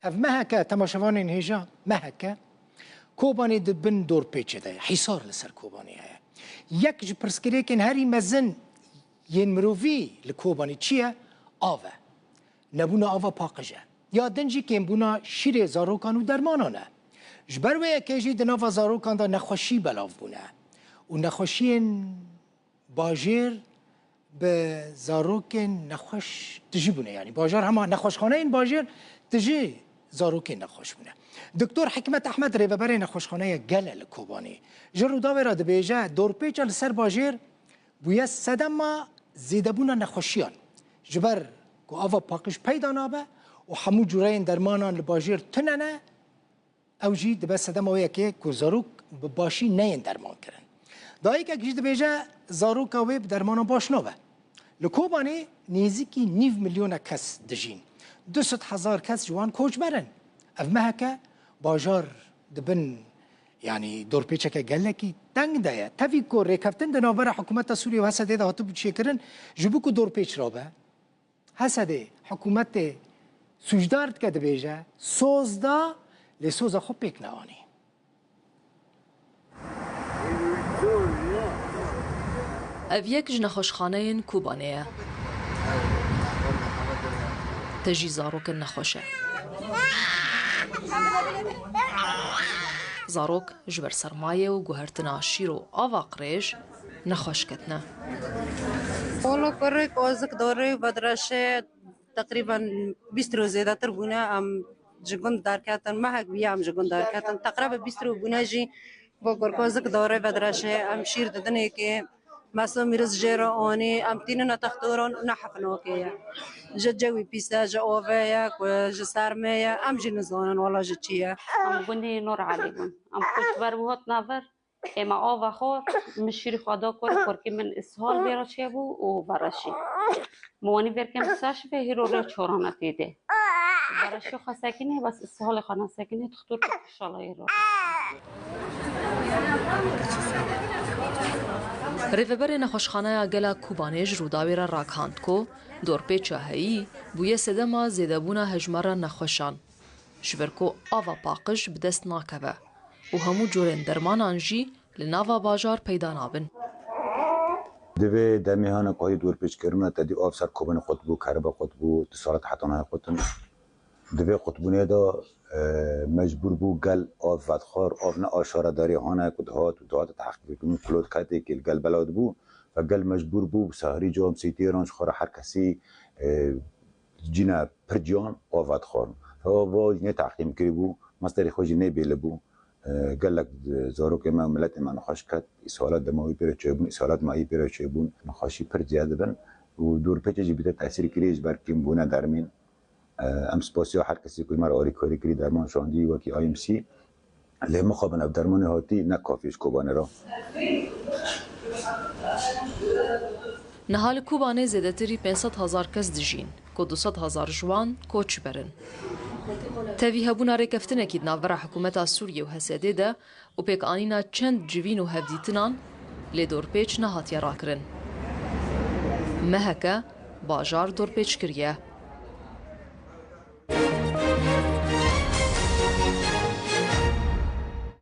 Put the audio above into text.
اف مهکه تماشاوان هیجا مهکه کوبانی دبن دور پیچه ده حصار لسر کوبانی هست یک جو پرسکریکن هری مزن ین مروفی لکوبانی چیه؟ آوه نبونا آوه پاقجه یا دنجی که بونا شیر زاروکان و درمانانه جبروه که جی دناوا زاروکان دا نخوشی بلاف بونه و نخوشین باجر به زاروکن نخوش تجی بونه یعنی باجر همه نخوشخانه این باجر تجی زاروکن نخوش بونه دکتر حکمت احمد ریوبر نخوشخانه گله لکوبانی جرو داوه را دبیجه دور پیچه لسر باجر بویه سدما زیده بونه نخوشیان جبر که آوا پاکش پیدا نابه و همو جورین درمانان لباجر تننه او جی دبه سدما ویه که زاروک باشی نین درمان کرن دایی که کشید بیجه زاروک وی درمانان باش نوه لکوبانی نیزیکی 9 میلیون کس دجین 200,000 کس جوان کوچ برن اف مهکه باجار دبن يعني دور پیچه که گله کی تنگ ده تفی کو ریکفتن ده نوبر حکومت سوریه و هسته ده هاتو بچیکرن جبو کو دور پیچ رابه هسته حکومت سوجدارد که ده بیجه سوز دا لسوز خوب پیک نوانی اف یک نخوشخانه کوبانیه تجی زاروک نخوشه زاروک جبر سرمایه و گوهرتنا شیر و آوا قریش نخوش کتنه والله كوري كوزك دوري بدرشه تقريبا 20 روز زيادة تربونا ام جگون داركاتن ما هك بيام جگون داركاتن تقريبا 20 رو بناجي بوكور كوزك دوري بدرشه ام شير ددنه كي ماسو ميرز جيرو اني ام تيننا تختورون نحفنوكيا جوي بيساج اوفيا وجسارميا ام جنزونن والله جتيا ام بني نور عليهم ام كنت بروهات نافر اما آوا خور مشيري خدا كوركي من اسهال بيرا شيبو و براشي مواني بركم ساش به هيرو رو چورانه تيده براشي خساكينه بس اسهال خانه ساكينه تختور ان شاء الله يرو ریوبر نخوشخانه گله کوبانیج روداوی را راکاند کو دور پیچه هایی بویه سدما زیدبونه هجمره نخوشان شبرکو آوا پاقش بدست ناکوه و همو جورین درمانان جی لناوا باجار پیدا نابن دوی دمیهان قایی دور پیچ کرونه تدی آف سر کوبان قطبو کربا قطبو تسالت حتانهای قطن دوی قطبونه دا مجبور بو گل آف ودخار آف نه آشاره داری هانه کدهات و دهات تحقیق کنون کلود کتی که گل بلاد بو و گل مجبور بو سهری جام سیتیرانش خور هر کسی جینا پر جان آف ودخار و واج نه تحقیق کری بو مستری خوشی نه بیل بو گلک زارو که ما ملت ما نخواش کد سوالات دماغی پیره چیبون سوالات مایی پیره چیبون نخواشی پر زیاده بن و دور پیچه بیت تاثیر کریش بر کیم بونه درمین ام سپاسیا هر کسی که مر آری کاری کری درمان شاندی و کی آیم سی له مخابن اب درمان هاتی نه کافیش کوبانه را نهال کوبانه زیده تری 500,000 کس دجین که 200,000 جوان کوچ برن تاوی هبونا ریکفتنه که ناوره حکومت سوریه و هسیده ده و پیک آنینا چند جوین و هفدیتنان لی دور پیچ نهاتیا را کرن مهکه باجار دور پیچ کریه